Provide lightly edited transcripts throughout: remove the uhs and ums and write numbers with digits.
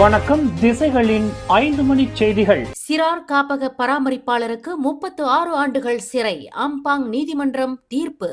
வணக்கம். திசைகளின் 5 மணி செய்திகள். சிறார் காப்பக பராமரிப்பாளருக்கு 36 ஆண்டுகள் சிறை, அம்பாங் நீதிமன்றம் தீர்ப்பு.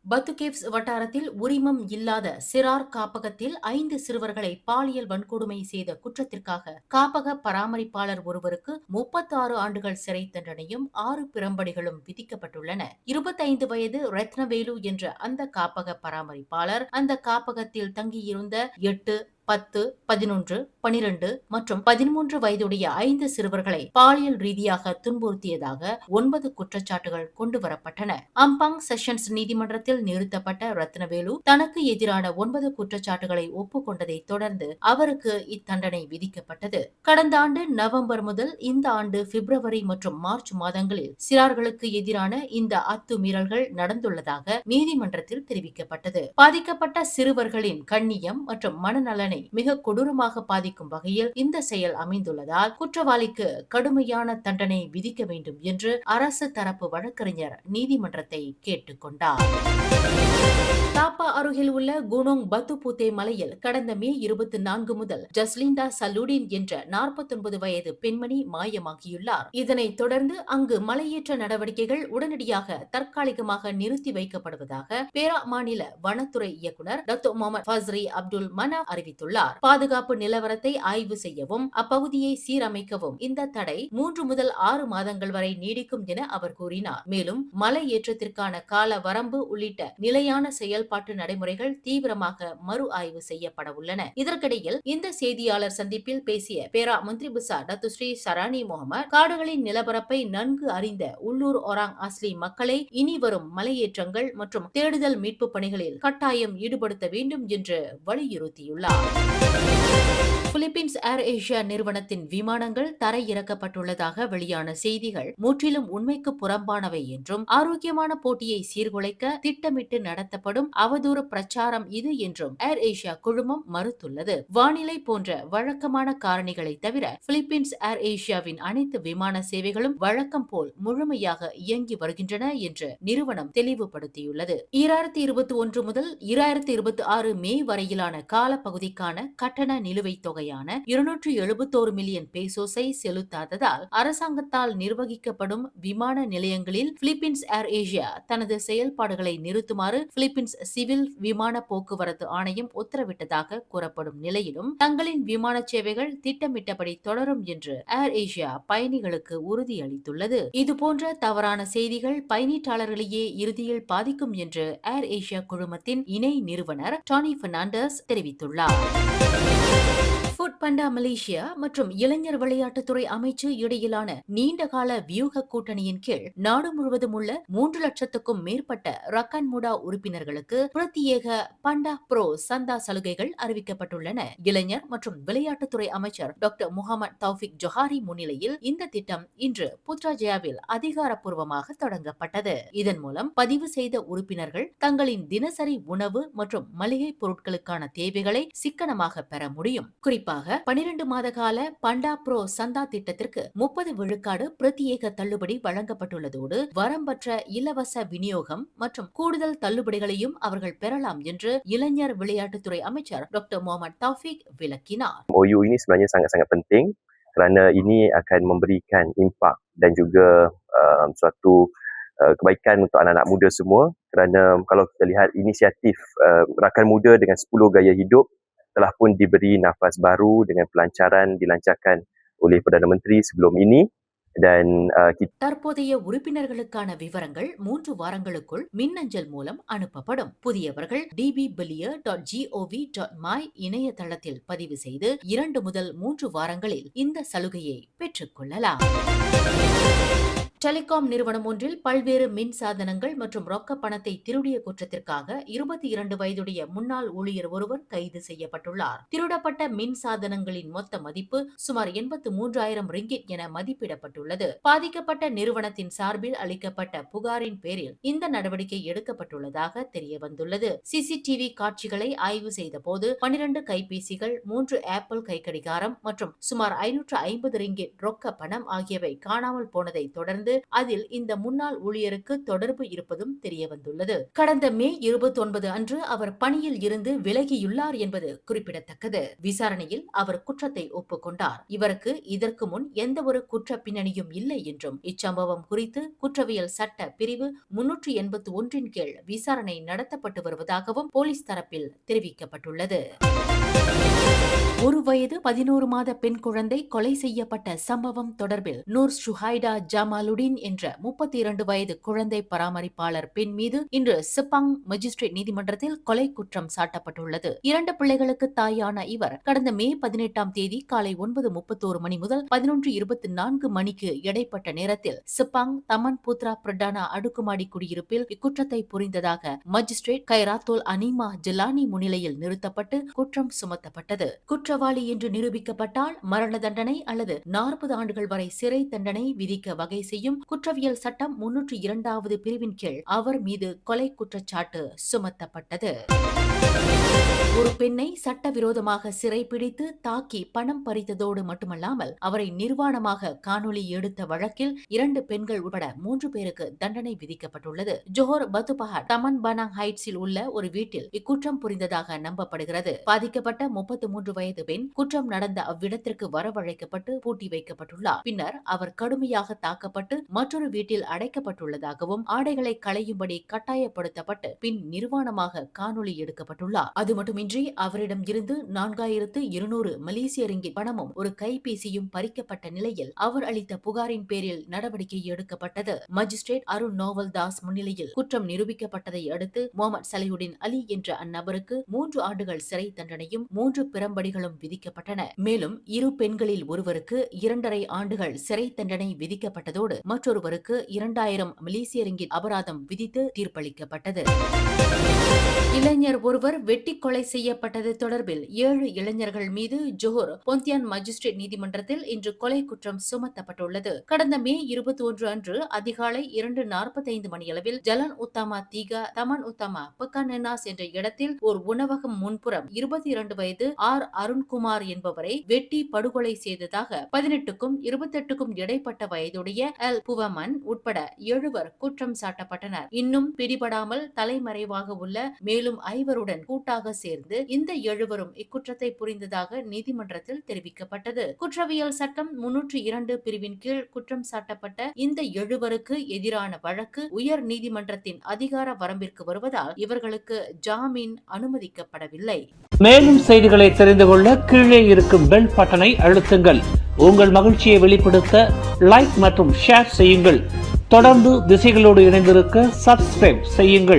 பத்துகேவ்ஸ் வட்டாரத்தில் உரிமம் இல்லாத சிறார் காப்பகத்தில் 5 சிறுவர்களை பாலியல் வன்கொடுமை செய்த குற்றத்திற்காக காப்பக பராமரிப்பாளர் ஒருவருக்கு 36 ஆண்டுகள் சிறை தண்டனையும் 6 பிரம்படிகளும் விதிக்கப்பட்டுள்ளன. 25 வயது ரத்னவேலு என்ற அந்த காப்பக பராமரிப்பாளர் அந்த காப்பகத்தில் தங்கியிருந்த 8, 10, 11, 12 மற்றும் 13 வயதுடைய 5 சிறுவர்களை பாலியல் ரீதியாக துன்புறுத்தியதாக 9 குற்றச்சாட்டுகள் கொண்டுவரப்பட்டன. அம்பாங் செஷன்ஸ் நீதிமன்றத்தில் நிறுத்தப்பட்ட ரத்னவேலு தனக்கு எதிரான 9 குற்றச்சாட்டுகளை ஒப்புக்கொண்டதை தொடர்ந்து அவருக்கு இத்தண்டனை விதிக்கப்பட்டது. கடந்த ஆண்டு நவம்பர் முதல் இந்த ஆண்டு பிப்ரவரி மற்றும் மார்ச் மாதங்களில் சிறார்களுக்கு எதிரான இந்த அத்துமீறல்கள் நடந்துள்ளதாக நீதிமன்றத்தில் தெரிவிக்கப்பட்டது. பாதிக்கப்பட்ட சிறுவர்களின் கண்ணியம் மற்றும் மனநலனை மிக கொடூரமாக பாதிக்கும் வகையில் இந்த செயல் அமைந்துள்ளதால் குற்றவாளிக்கு கடுமையான தண்டனை விதிக்க வேண்டும் என்று அரசு தரப்பு வழக்கறிஞர் நீதிமன்றத்தை கேட்டுக் கொண்டார். தாப்பா அருகில் உள்ள குனோங் பத்துபூத்தே மலையில் கடந்த மே 24 முதல் ஜஸ்லிண்டா சலூடின் என்ற 49 வயது பெண்மணி மாயமாகியுள்ளார். இதனைத் தொடர்ந்து அங்கு மலையேற்ற நடவடிக்கைகள் உடனடியாக தற்காலிகமாக நிறுத்தி வைக்கப்படுவதாக பேரா மாநில வனத்துறை இயக்குநர் டாக்டர் முகமது ஃபஸ்ரி அப்துல் மனாப் அறிவித்துள்ளார். பாதுகாப்பு நிலவரத்தை ஆய்வு செய்யவும் அப்பகுதியை சீரமைக்கவும் இந்த தடை 3 முதல் 6 மாதங்கள் வரை நீடிக்கும் என அவர் கூறினார். மேலும் மலை ஏற்றத்திற்கான கால வரம்பு உள்ளிட்ட நிலையான செயல்பாட்டு நடைமுறைகள் தீவிரமாக மறு ஆய்வு செய்யப்பட உள்ளன. இதற்கிடையில் இந்த செய்தியாளர் சந்திப்பில் பேசிய பேரா மந்திரி புசா டாக்டர் ஸ்ரீ சரானி முகமது காடுகளின் நிலப்பரப்பை நன்கு அறிந்த உள்ளூர் ஒராங் அஸ்லி மக்களை இனி வரும் மலையேற்றங்கள் மற்றும் தேடுதல் மீட்பு பணிகளில் கட்டாயம் ஈடுபடுத்த வேண்டும் என்று வலியுறுத்தியுள்ளார். பிலிப்பீன்ஸ் ஏர் ஏசியா நிறுவனத்தின் விமானங்கள் தரையிறக்கப்பட்டுள்ளதாக வெளியான செய்திகள் முற்றிலும் உண்மைக்கு புறம்பானவை என்றும் ஆரோக்கியமான போட்டியை சீர்குலைக்க திட்டமிட்டு நடத்தப்படும் அவதூறு பிரச்சாரம் இது என்றும் ஏர் ஏசியா குழுமம் மறுத்துள்ளது. வானிலை போன்ற வழக்கமான காரணிகளை தவிர பிலிப்பீன்ஸ் ஏர் ஏசியாவின் அனைத்து விமான சேவைகளும் வழக்கம் போல் முழுமையாக இயங்கி வருகின்றன என்று நிறுவனம் தெளிவுபடுத்தியுள்ளது. 2021 முதல் 2026 மே வரையிலான காலப்பகுதிக்கான கட்டண நிலுவைத் தொகையான 271 மில்லியன் பேசோஸை செலுத்தாததால் அரசாங்கத்தால் நிர்வகிக்கப்படும் விமான நிலையங்களில் பிலிப்பீன்ஸ் ஏர் ஏசியா தனது செயல்பாடுகளை நிறுத்துமாறு பிலிப்பீன்ஸ் சிவில் விமான போக்குவரத்து ஆணையம் உத்தரவிட்டதாக கூறப்படும் நிலையிலும் தங்களின் விமான சேவைகள் திட்டமிட்டபடி தொடரும் என்று ஏர் ஏசியா பயணிகளுக்கு உறுதியளித்துள்ளது. இதுபோன்ற தவறான செய்திகள் பயணீட்டாளர்களையே இறுதியில் பாதிக்கும் என்று ஏர் ஏசியா குழுமத்தின் இணை நிறுவனர் டானி பெர்னாண்டஸ் தெரிவித்துள்ளார். ஃபுட் பண்டா மலேசியா மற்றும் இளைஞர் விளையாட்டுத்துறை அமைச்சு இடையிலான நீண்டகால வியூக கூட்டணியின் கீழ் நாடு முழுவதும் உள்ள 3 லட்சத்துக்கும் மேற்பட்ட ரக்கன் முடா உறுப்பினர்களுக்கு பிரத்யேக பண்டா ப்ரோ சந்தா சலுகைகள் அறிவிக்கப்பட்டுள்ளன. இளைஞர் மற்றும் விளையாட்டுத்துறை அமைச்சர் டாக்டர் முகமது தௌஃபிக் ஜொஹாரி முன்னிலையில் இந்த திட்டம் இன்று புத்ராஜயாவில் அதிகாரப்பூர்வமாக தொடங்கப்பட்டது. இதன் மூலம் பதிவு செய்த உறுப்பினர்கள் தங்களின் தினசரி உணவு மற்றும் மளிகை பொருட்களுக்கான தேவைகளை சிக்கனமாக பெற முடியும். குறிப்பாக 12 மாத கால பண்டா ப்ரோ சந்தா திட்டத்திற்கு 30 விழுக்காடு பிரத்யேக தள்ளுபடி வழங்கப்பட்டுள்ளதோடு வரம்பற்ற இலவச விநியோகம் மற்றும் கூடுதல் தள்ளுபடிகளையும் அவர்கள் பெறலாம் என்று இளைஞர் விளையாட்டுத்துறை அமைச்சர் டாக்டர் முகமது தௌஃபிக் விளக்கினார். MOU ini sebenarnya sangat-sangat penting kerana ini akan memberikan impak dan juga suatu kebaikan untuk anak-anak muda semua, kerana kalau kita lihat inisiatif rakan muda dengan 10 gaya hidup telah pun diberi nafas baru dengan pelancaran dilancarkan oleh Perdana Menteri sebelum ini dan தற்போதைய உறுப்பினர்களுக்கான விவரங்கள் 3 வாரங்களுக்குள் மின்னஞ்சல் மூலம் அனுப்பப்படும். புதியவர்கள் dbbelia.gov.my இணையதளத்தில் பதிவு செய்து 2 முதல் 3 வாரங்களில் இந்த சலுகையை பெற்றுக் கொள்ளலாம். டெலிகாம் நிறுவனம் ஒன்றில் பல்வேறு மின் சாதனங்கள் மற்றும் ரொக்க பணத்தை திருடிய குற்றத்திற்காக 22 வயதுடைய முன்னாள் ஊழியர் ஒருவர் கைது செய்யப்பட்டுள்ளார். திருடப்பட்ட மின் சாதனங்களின் மொத்த மதிப்பு சுமார் 83,000 ரிங்கிட் என மதிப்பிடப்பட்டுள்ளது. பாதிக்கப்பட்ட நிறுவனத்தின் சார்பில் அளிக்கப்பட்ட புகாரின் பேரில் இந்த நடவடிக்கை எடுக்கப்பட்டுள்ளதாக தெரியவந்துள்ளது. சிசிடிவி காட்சிகளை ஆய்வு செய்த போது 12 கைபேசிகள், 3 ஆப்பிள் கைக்கடிகாரம் மற்றும் சுமார் 550 ரிங்கிட் ரொக்க பணம் ஆகியவை காணாமல் போனதை தொடர்ந்து வந்து அதில் இந்த முன்னாள் ஊழியருக்கு தொடர்பு இருப்பதும் தெரியவந்துள்ளது. கடந்த மே 29 அன்று அவர் பணியில் இருந்து விலகியுள்ளார் என்பது குறிப்பிடத்தக்கது. விசாரணையில் அவர் குற்றத்தை ஒப்புக்கொண்டார். இவருக்கு இதற்கு முன் எந்தவொரு குற்ற பின்னணியும் இல்லை என்றும் இச்சம்பவம் குறித்து குற்றவியல் சட்ட பிரிவு 381 கீழ் விசாரணை நடத்தப்பட்டு வருவதாகவும் போலீஸ் தரப்பில் தெரிவிக்கப்பட்டுள்ளது. 1 வயது 11 மாத பெண் குழந்தை கொலை செய்யப்பட்ட சம்பவம் தொடர்பில் நூர் ஷுஹைடா ஜமாலுடின் என்ற 32 வயது குழந்தை பராமரிப்பாளர் பெண் மீது இன்று செப்பாங் மஜிஸ்ட்ரேட் நீதிமன்றத்தில் கொலை குற்றம் சாட்டப்பட்டுள்ளது. 2 பிள்ளைகளுக்கு தாயான இவர் கடந்த மே 18ஆம் தேதி காலை 9:31 மணி முதல் 11:24 மணிக்கு இடைப்பட்ட நேரத்தில் செப்பாங் தமன் புத்ரா பிரடானா அடுக்குமாடி குடியிருப்பில் இக்குற்றத்தை புரிந்ததாக மஜிஸ்ட்ரேட் கைராத்தோல் அனிமா ஜலானி முன்னிலையில் நிறுத்தப்பட்டு குற்றம் சுமத்தப்பட்டது. குற்றவாளி என்று நிரூபிக்கப்பட்டால் மரண தண்டனை அல்லது 40 ஆண்டுகள் வரை சிறை தண்டனை விதிக்க வகை செய்யும் குற்றவியல் சட்டம் 302வது பிரிவின் கீழ் அவர் மீது கொலை குற்றச்சாட்டு சுமத்தப்பட்டது. ஒரு பெண்ணை சட்டவிரோதமாக சிறைப்பிடித்து தாக்கி பணம் பறித்ததோடு மட்டுமல்லாமல் அவரை நிர்வாணமாக காணொலி எடுத்த வழக்கில் 2 பெண்கள் உட்பட 3 பேருக்கு தண்டனை விதிக்கப்பட்டுள்ளது. ஜோஹர் பத்துபஹாட் தமன் பனாங் ஹைட்ஸில் உள்ள ஒரு வீட்டில் இக்குற்றம் புரிந்ததாக நம்பப்படுகிறது. பாதிக்கப்பட்ட 33 வயது பெண் குற்றம் நடந்த அவ்விடத்திற்கு வரவழைக்கப்பட்டு பூட்டி வைக்கப்பட்டுள்ளார். பின்னர் அவர் கடுமையாக தாக்கப்பட்டு மற்றொரு வீட்டில் அடைக்கப்பட்டுள்ளதாகவும் ஆடைகளை களையும்படி கட்டாயப்படுத்தப்பட்டு பின் நிர்வாணமாக காணொலி எடுக்கப்பட்டுள்ளார். அது மட்டுமின்றி அவரிடம் இருந்து 4200 மலேசிய ரிங்கிட் பணமும் ஒரு கைபேசியும் பறிக்கப்பட்ட நிலையில் அவர் அளித்த புகாரின் பேரில் நடவடிக்கை எடுக்கப்பட்டது. மஜிஸ்ட்ரேட் அருண் நோவல் தாஸ் முன்னிலையில் குற்றம் நிரூபிக்கப்பட்டதை அடுத்து முகமது சலிஹுடின் அலி என்ற அந்நபருக்கு 3 ஆண்டுகள் சிறை தண்டனையும் 3 பிரம்படிகளும் விதிக்கப்பட்டன. மேலும் 2 பெண்களில் ஒருவருக்கு 2.5 ஆண்டுகள் சிறை தண்டனை விதிக்கப்பட்டதோடு மற்றொருவருக்கு 2000 மலேசிய ரிங்கிட் அபராதம் விதித்து தீர்ப்பளிக்கப்பட்டது. இளைஞர் ஒருவர் வெட்டி கொலை செய்யப்பட்டது தொடர்பில் 7 இளைஞர்கள் மீது ஜோஹர் பொந்தியான் மஜிஸ்ட்ரேட் நீதிமன்றத்தில் இன்று கொலை குற்றம் சுமத்தப்பட்டுள்ளது. கடந்த மே 21 அன்று அதிகாலை 2:45 மணியளவில் ஜலன் உத்தாமா தீகா தமன் உத்தாமா பக்கானெனாஸ் என்ற இடத்தில் ஒரு உணவகம் முன்புறம் 22 வயது அருண்குமார் என்பவரை வெட்டி படுகொலை செய்ததாக 18க்கும் 28க்கும் இடைப்பட்ட வயதுடைய எல் புவமன் உட்பட 7 குற்றம் சாட்டப்பட்டனர். இன்னும் பிடிபடாமல் தலைமறைவாக உள்ள மேலும் 5 கூட்டாக சேர்ந்து இந்த 7 இக்குற்றத்தை புரிந்ததாக நீதிமன்றத்தில் தெரிவிக்கப்பட்டது. குற்றவியல் சட்டம் 302 பிரிவின் கீழ் குற்றம் சாட்டப்பட்ட இந்த 7 எதிரான வழக்கு உயர் நீதிமன்றத்தின் அதிகார வரம்பிற்கு வருவதால் இவர்களுக்கு ஜாமீன் அனுமதிக்கப்படவில்லை. மேலும் செய்திகளை தெரிந்து கொள்ள கீழே இருக்கும் பெல் பட்டனை அழுத்துங்கள். உங்கள் மகிழ்ச்சியை வெளிப்படுத்த லைக் மற்றும் ஷேர் செய்யுங்கள். தொடர்ந்து திசைகளோடு இணைந்திருக்க சப்ஸ்கிரைப் செய்யுங்கள்.